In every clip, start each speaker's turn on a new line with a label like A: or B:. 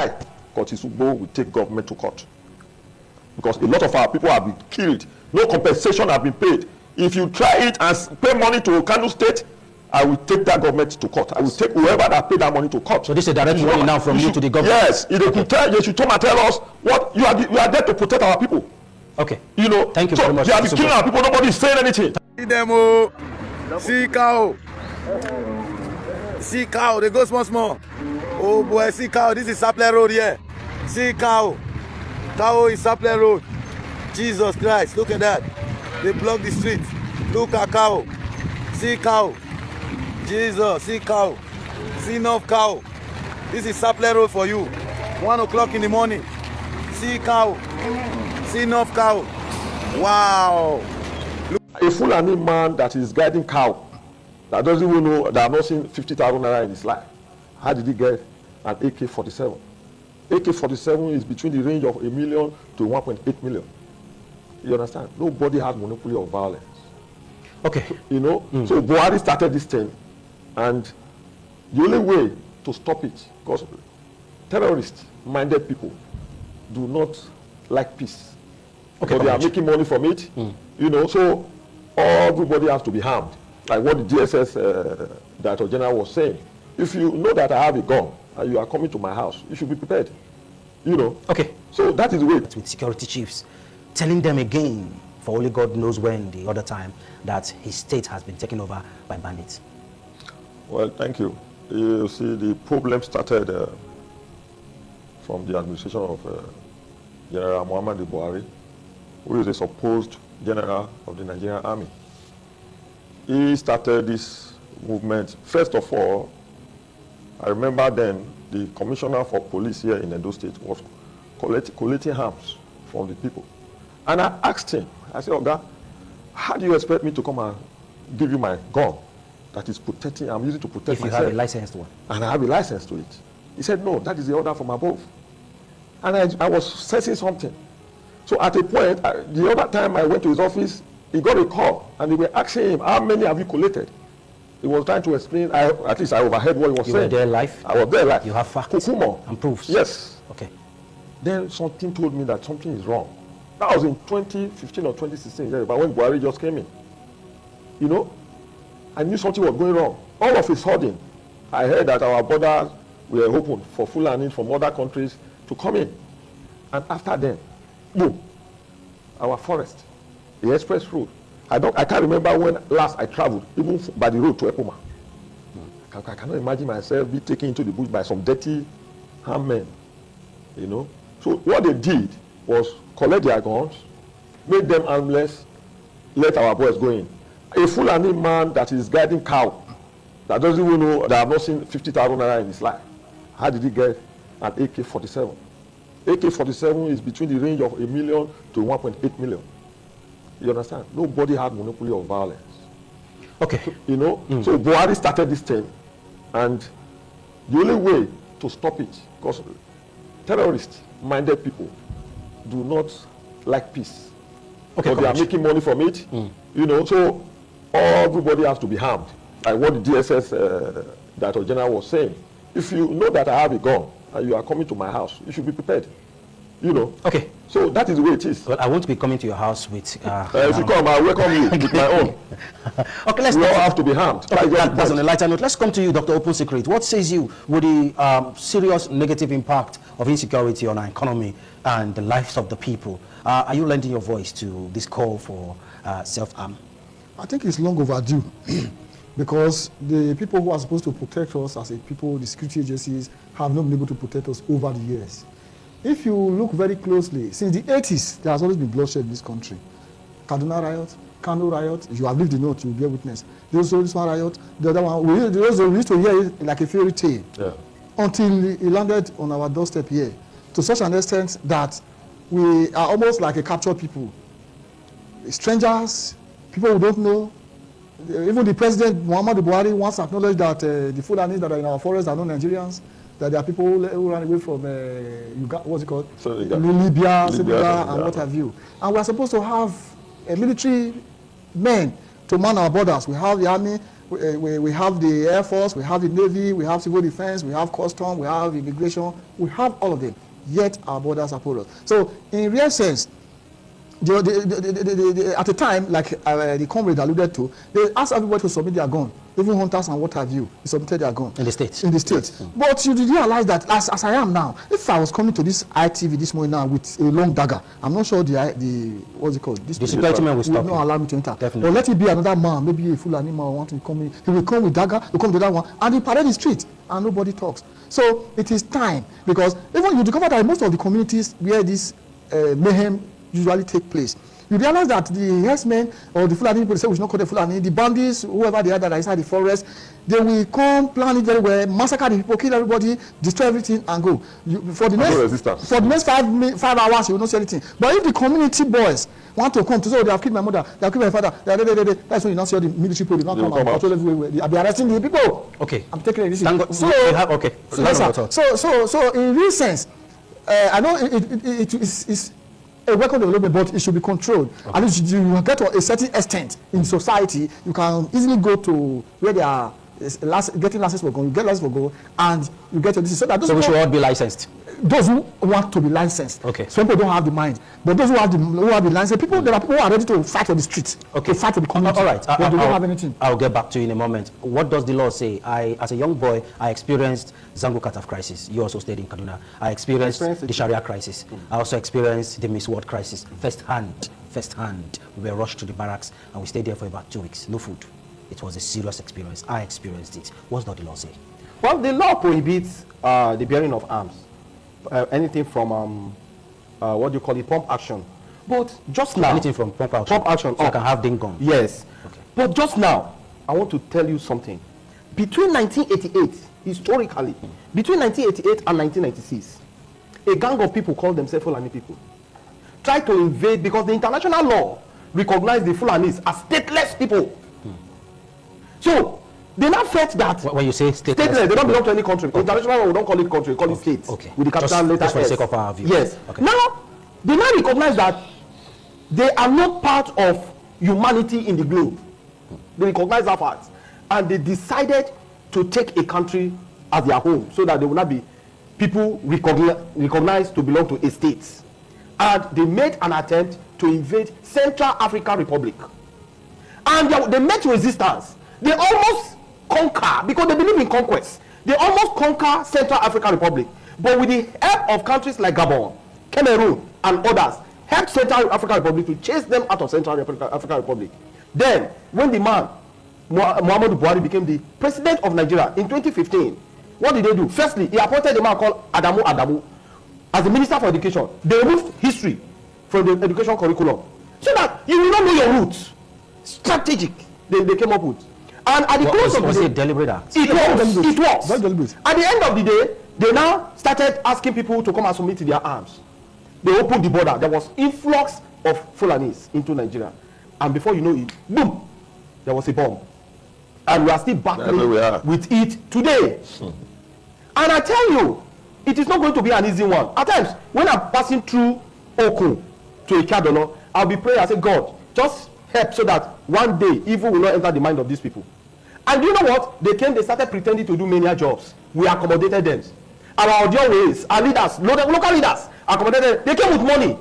A: try, Kotisugbo will take government to court. Because a lot of our people have been killed. No compensation have been paid. If you try it and pay money to Kano State, I will take that government to court. I will take whoever that paid that money to court.
B: So this is a direct warning now from you to the government?
A: Yes. If they should come and tell us what you are there to protect our people.
B: Okay.
A: You know,
B: thank you very much.
A: They are killing our people. Nobody is saying anything.
C: See cow. See cow. They go small. Oh boy, see cow. This is Sapler Road here. See cow. Cow is Sapler Road. Jesus Christ. Look at that. They block the street. Look at cow. See cow. Jesus. See cow. See enough cow. This is Sapler Road for you. 1 o'clock in the morning. See cow. See enough cow. Wow.
A: A Fulani man that is guiding cow, that doesn't even know, that have not seen 50,000 naira in his life. How did he get an AK-47? AK-47 is between the range of 1 million to 1.8 million. You understand? Nobody has monopoly of violence.
B: Okay.
A: You know? So Buhari started this thing, and the only way to stop it, because terrorist-minded people do not like peace. Okay, but they are making money from it. You know, so everybody has to be harmed. Like what the DSS Director General was saying. If you know that I have a gun and you are coming to my house, you should be prepared. You know? Okay. So that is the way.
B: With security chiefs, telling them again, for only God knows when, the other time, that his state has been taken over by bandits.
A: Well, thank you. You see, the problem started from the administration of General Muhammadu Buhari, who is a supposed general of the Nigerian army. He started this movement. First of all, I remember then the commissioner for police here in Edo State was collating arms from the people. And I asked him, I said, Oga, how do you expect me to come and give you my gun that is protecting, I'm using to protect myself?
B: If you have a licensed one.
A: And I have a license to it. He said, no, that is the order from above. And I was sensing something. So at a point, the other time I went to his office, he got a call, and they were asking him, how many have you collated? He was trying to explain, at least I overheard what he was saying.
B: You were there live?
A: I was there live.
B: You have facts
A: Kukumo.
B: and proofs?
A: Yes.
B: Okay.
A: Then something told me that something is wrong. That was in 2015 or 2016, but when Buhari just came in. You know, I knew something was going wrong. All of a sudden, I heard that our borders were open for Fulani from other countries to come in. And after then, boom, our forest, the express road. I can't remember when last I traveled, even by the road to Epoma. I cannot imagine myself being taken into the bush by some dirty armed men, you know. So what they did was collect their guns, make them armless, let our boys go in. A Fulani man that is guiding cow, that doesn't even know, that have not seen 50,000 naira in his life. How did he get an AK-47? AK-47 is between the range of 1 million to 1.8 million. You understand? Nobody had monopoly of violence.
B: Okay.
A: You know? So Buhari started this thing, and the only way to stop it, because terrorist-minded people do not like peace. Okay, but they are making money from it. You know, so everybody has to be harmed. Like what the DSS Director General was saying. If you know that I have a gun and you are coming to my house, you should be prepared. You know. Okay. So that is the way it is.
B: Well, I won't be coming to your house with.
A: If you come, I welcome you with my own.
B: Okay, let's.
A: We all have to be harmed.
B: Okay, that's on a lighter note. Let's come to you, Dr. Open Secret. What says you with the serious negative impact of insecurity on our economy and the lives of the people? Are you lending your voice to this call for self-harm?
D: I think it's long overdue. Because the people who are supposed to protect us as a people, the security agencies, have not been able to protect us over the years. If you look very closely, since the 80s, there has always been bloodshed in this country. Kaduna riot, Kano riot, if you have lived the north, you will be a witness. There's also this one riot, the other one, we used to hear it like a fairy tale. Yeah. Until it landed on our doorstep here, to such an extent that we are almost like a captured people. Strangers, people who don't know. Even the president, Muhammadu Buhari, once acknowledged that the Fulanis that are in our forests are not Nigerians, that there are people who ran away from, what's it called? Libya, Senegal, and what have you. And we are supposed to have military men to man our borders. We have the army, we have the Air Force, we have the Navy, we have civil defense, we have custom, we have immigration, we have all of them. Yet our borders are porous. So in real sense, at the time, like the comrade alluded to, they asked everybody to submit their gun, even hunters and what have you. They submitted their gun.
B: In the States?
D: In the States. Yes. But you realize that as I am now, if I was coming to this ITV this morning now with a long dagger, I'm not sure the what's it called?
B: The security man will stop
D: not allow me to enter.
B: Definitely.
D: Or let it be another man, maybe a Fulani man want to come in. He will come with dagger, he will come with that one, and he parade the street, and nobody talks. So it is time, because even you discover that in most of the communities where this mayhem usually take place, you realize that the herdsmen or the Fulani people say we should not call the Fulani, the bandits, whoever they are that are inside the forest, they will come, plan it very well, massacre the people, kill everybody, destroy everything, and go. For the next 5 hours, you will not see anything. But if the community boys want to come to say, oh, they have killed my mother, they have killed my father, that's when you not see all the military people, they not come and control everywhere. They are arresting the people.
B: Okay.
D: I'm taking it easy.
B: So, okay.
D: So in real sense, I know it is a welcome development, but it should be controlled. Okay. At least you get to a certain extent in society, you can easily go to where they are getting license for gun, you get license for gun, and you get your disease. So that those
B: we should all be licensed.
D: Those who want to be licensed.
B: Okay.
D: Some people don't have the mind, but those who have the license, there are people who are ready to fight for the streets. Okay. To fight for the community.
B: All right.
D: But they don't have anything.
B: I'll get back to you in a moment. What does the law say? As a young boy, I experienced Zango Kataf crisis. You also stayed in Kaduna. I experienced the Sharia crisis. I also experienced the Miss World crisis. First hand. We were rushed to the barracks and we stayed there for about 2 weeks. No food. It was a serious experience. I experienced it. What does the law say?
E: Well, the law prohibits the bearing of arms. Anything from what do you call it, pump action. But just now,
B: anything from pump action. So I can have dinkum.
E: Yes. Okay. But just now, I want to tell you something. Between 1988, historically, between 1988 and 1996, a gang of people called themselves Fulani people tried to invade, because the international law recognized the Fulanis as stateless people. So they now felt that
B: when you say
E: stateless, they don't belong to any country. Okay. International law, we don't call it country, we call it states.
B: Okay.
E: With the capital letter
B: just for the
E: S.
B: sake of our view.
E: Yes.
B: Okay.
E: Now they now recognize that they are not part of humanity in the globe. They recognize that fact, and they decided to take a country as their home, so that they will not be people recognized to belong to a state. And they made an attempt to invade Central African Republic, and they met resistance. They almost conquer, because they believe in conquest. They almost conquer Central African Republic, but with the help of countries like Gabon, Cameroon, and others, helped Central African Republic to chase them out of Central African Republic. Then, when the man Muhammadu Buhari became the president of Nigeria in 2015, what did they do? Firstly, he appointed a man called Adamu as the Minister for Education. They removed history from the education curriculum, so that you will not know your roots. Strategic, they came up with. And at the close of the day,
B: a deliberate act?
E: It was.
D: Very deliberate.
E: At the end of the day, they now started asking people to come and submit to their arms. They opened the border. There was influx of Fulanis into Nigeria, and before you know it, boom, there was a bomb. And we are still battling with it today. And I tell you, it is not going to be an easy one. At times, when I'm passing through Okun to Ikadono, I'll be praying. I say, God, just help so that one day evil will not enter the mind of these people. And you know what? They started pretending to do many jobs. We accommodated them. Our audio ways, our leaders, local leaders, accommodated them. They came with money.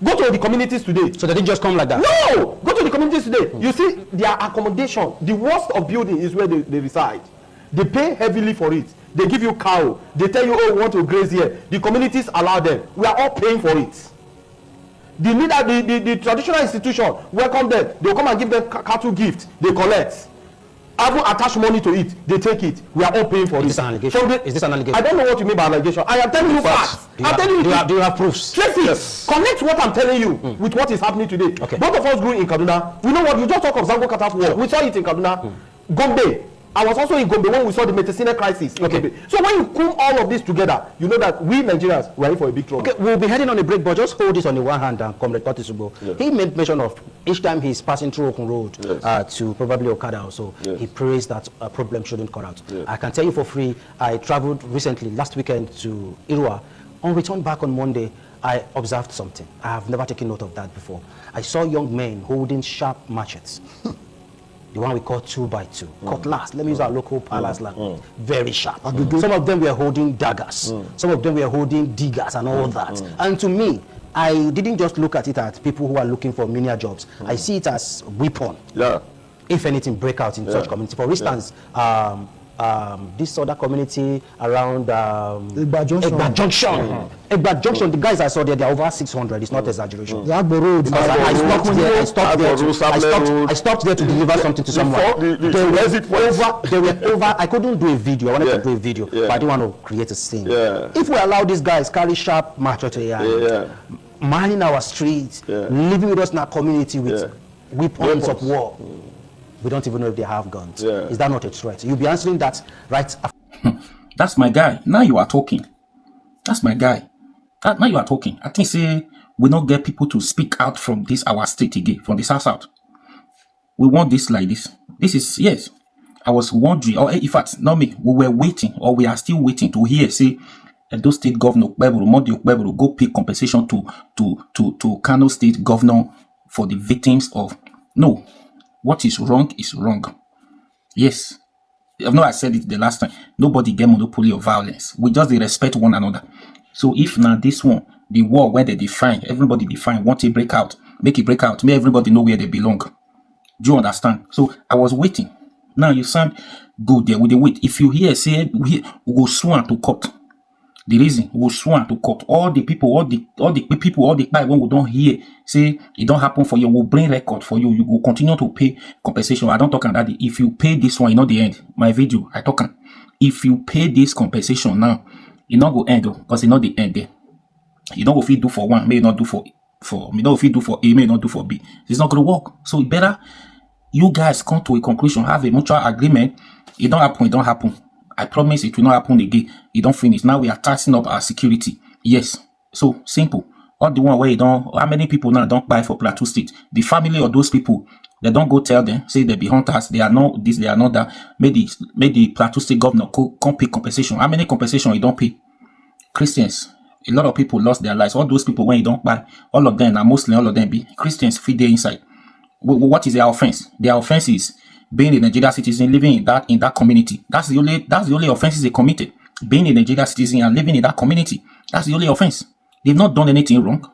E: Go to the communities today.
B: So they didn't just come like that?
E: No! Go to the communities today. You see, their accommodation, the worst of building is where they reside. They pay heavily for it. They give you cow. They tell you, oh, we want to graze here. The communities allow them. We are all paying for it. The leader, the traditional institution welcome them. They will come and give them cattle gift. They collect. Even attach money to it. They take it. We are all paying for it.
B: Is this an allegation? Is this an allegation?
E: I don't know what you mean by allegation. I am telling you facts.
B: Do you have proofs?
E: Tracy, yes. Connect what I'm telling you with what is happening today.
B: Okay.
E: Both of us grew in Kaduna. You know what? You just talk of Zango Kataf war. We saw it in Kaduna. Gombe. I was also in Gombe when we saw the Medicine crisis.
B: Okay.
E: So when you come all of this together, you know that we Nigerians were in for a big trouble.
B: Okay, we'll be heading on a break, but just hold this on the one hand and Comrade Patisubo.
A: Yes.
B: He made mention of each time he's passing through Okun Road to probably Okada also, he prays that a problem shouldn't cut out.
A: Yes.
B: I can tell you for free, I traveled recently, last weekend, to Irua. On return back on Monday, I observed something. I have never taken note of that before. I saw young men holding sharp machetes. the one we call 2x2, cutlass. Let me use our local palace language. Very sharp. Some of them were holding daggers. Some of them were holding diggers and all that. And to me, I didn't just look at it as people who are looking for menial jobs. I see it as weapon.
A: Yeah.
B: If anything, break out in such community. For instance, this other community around
D: Egba Junction.
B: Egba Junction, the guys I saw there, they are over 600. It's not exaggeration.
D: The Agbo Road.
B: Because I stopped there to deliver something to someone. They were over. I couldn't do a video. I wanted to do a video, but I didn't want to create a scene. If we allow these guys carry sharp machete and mining our streets, living with us in our community with weapons of war, we don't even know if they have guns. Is that not a threat? You'll be answering that right after.
F: That's my guy. Now you are talking. That's my guy. Now you are talking. I think say we don't get people to speak out from this our state again, from the south. We want this like this. This is, yes. I was wondering, or in fact, not me, we were waiting, or we are still waiting to hear, say, Edo State Governor Modi Okpebolo go pay compensation to Kano State Governor for the victims of. No. What is wrong is wrong. Yes. I know I said it the last time. Nobody get monopoly of violence. We just respect one another. So if now this one, the war where they define, everybody define, want to break out, make it break out, make everybody know where they belong. Do you understand? So I was waiting. Now you sound good there with the wait. If you hear, say, we go sworn to court. The reason we sworn to court, all the people, all the people, when we don't hear, say it don't happen for you, we'll bring record for you. You will continue to pay compensation. I don't talk about that. If you pay this one, you know the end. My video, I talk. If you pay this compensation now, it not go end because it not the end there. You don't go fit do for one, may not do for you don't fit do for A, may not do for B. It's not gonna work. So it better you guys come to a conclusion, have a mutual agreement. It don't happen. It don't happen. I promise it will not happen again. It don't finish. Now we are tightening up our security. Yes. So simple. All the one where you don't, how many people now don't buy for Plateau State? The family of those people, they don't go tell them, say they be hunters, they are not this, they are not that. May the Plateau State governor come pay compensation. How many compensation you don't pay? Christians. A lot of people lost their lives. All those people when you don't buy, all of them are Muslim, all of them be Christians feed there inside. What is their offense? Their offense is being a Nigerian citizen, living in that community. That's the only offenses they committed. Being a Nigerian citizen and living in that community. That's the only offense. They've not done anything wrong.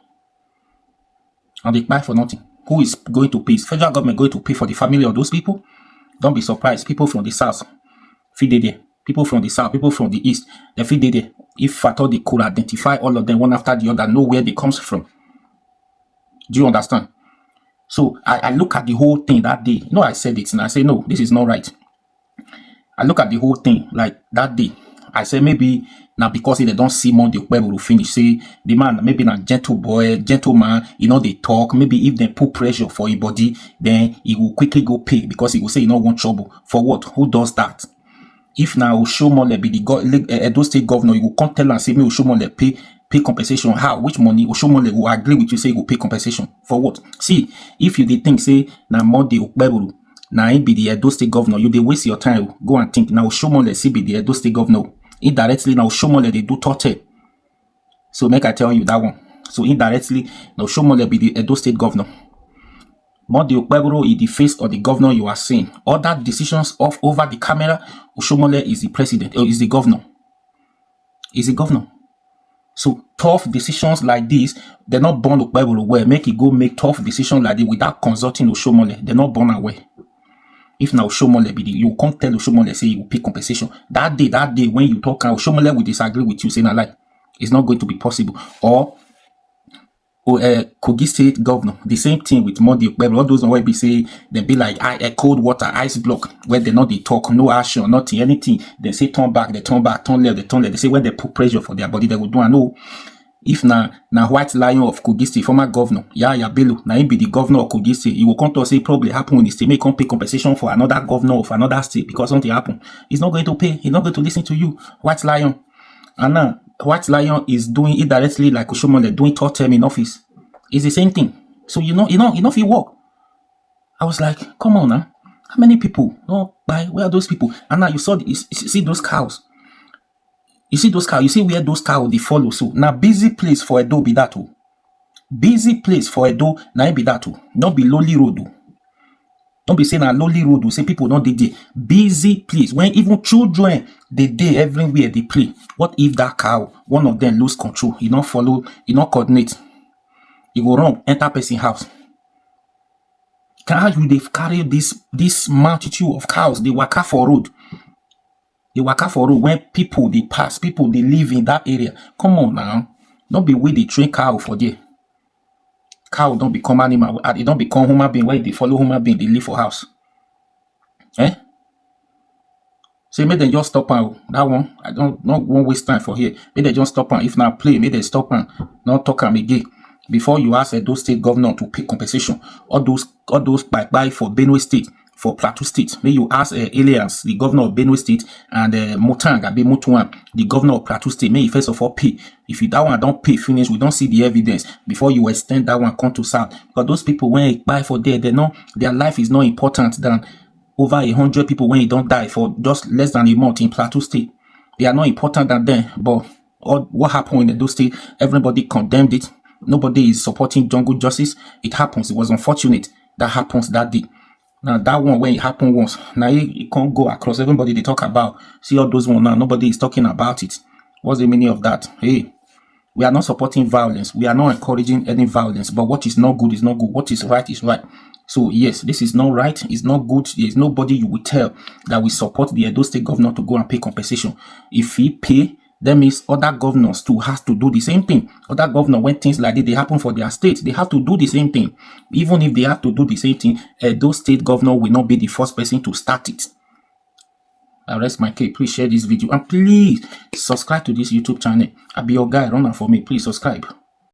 F: And they buy for nothing. Who is going to pay? Is federal government going to pay for the family of those people? Don't be surprised. People from the south feed there. People from the south, people from the east, they feed there. If at all they could identify all of them one after the other, know where they comes from. Do you understand? So I look at the whole thing that day. No, I said it and I say, no, this is not right. I look at the whole thing like that day. I say maybe now because they don't see Monday Okpebolo finish. Say the man maybe not gentleman, you know, they talk. Maybe if they put pressure for his body, then he will quickly go pay because he will say you don't want trouble. For what? Who does that? If now Oshomole be the Edo State governor, you will come tell and say me Oshomole pay compensation. How? Which money? Oshomole will agree with you, say you will pay compensation. For what? See, if you did think, say, now Monday Okpebolo, now he be the Edo State governor, you they waste your time. Go and think. Now Oshomole see be the Edo State governor. Indirectly, now Oshomole they do torture. So make I tell you that one. So indirectly, now Oshomole be the Edo State governor. Monday Okpebolo is the face of the governor you are seeing. Other decisions of over the camera, Oshomole is the president, or is the governor. Is the governor. So tough decisions like this, they're not born Okpebolo where make it go make tough decisions like this without consulting Oshomole. They're not born away. If now Oshomole be the, you can't tell Oshomole say you will pay compensation. That day when you talk, Oshomole will disagree with you, saying a lie. It's not going to be possible. Or Kogi State governor, the same thing with Monday Okpebolo. All those where be say they be like cold water, ice block, where they not they talk, no action, nothing, anything. They say turn back, turn left, they turn left. They say when they put pressure for their body, they will do. I know if now White Lion of Kogi State, former governor, Yaya Bello, now he be the governor of Kogi State, he will come to say probably happen when the state may come pay compensation for another governor of another state because something happen. He's not going to pay. He's not going to listen to you, White Lion. And now White Lion is doing it directly like Oshomole doing third term in office. It's the same thing. So you know if you work. I was like, come on now. How many people? No, buy where are those people? And now you see those cows. You see those cows. You see where those cows they follow. So now busy place for Edo be that too. Busy place for Edo now be that too. Not be lonely road. Don't be saying a lonely road. We say people not dey there. Busy place when even children they dey everywhere they play. What if that cow, one of them lose control? He not follow, he not coordinate. He go wrong, enter person house. How you they carry this multitude of cows? They waka for road. They waka for road when people they pass, people they live in that area. Come on now, don't be way they train cow for there. Cow don't become animal. They don't become human being. Why they follow human being? They live for house. Eh? Say make them just stop on that one. I don't not won't waste time for here. Make they just stop on. If not play, make they stop on. Not talk am again. Before you ask Edo State governor to pay compensation, all those buy for Benue State, for Plateau State, may you ask Elias, the governor of Benue State, and Motang Abe Mutuan, the governor of Plateau State, may you first of all pay. If you that one don't pay finish, we don't see the evidence before you extend that one come to South. Because those people when they buy for there, they know their life is not important than over 100 people when you don't die for just less than a month in Plateau State. They are not important than them. But what happened in Edo State, everybody condemned it. Nobody is supporting jungle justice. It happens. It was unfortunate that happens that day. Now that one when it happened once, now it can't go across. Everybody they talk about. See all those one now. Nobody is talking about it. What's the meaning of that? Hey, we are not supporting violence. We are not encouraging any violence. But what is not good is not good. What is right is right. So yes, this is not right. It's not good. There is nobody you will tell that we support the Edo State governor to go and pay compensation. If he pay, that means other governors too has to do the same thing. Other governors, when things like this they happen for their state, they have to do the same thing. Even if they have to do the same thing, Edo State governor will not be the first person to start it. I rest my case. Please share this video and please subscribe to this YouTube channel. I'll be your guy. Run out for me. Please subscribe.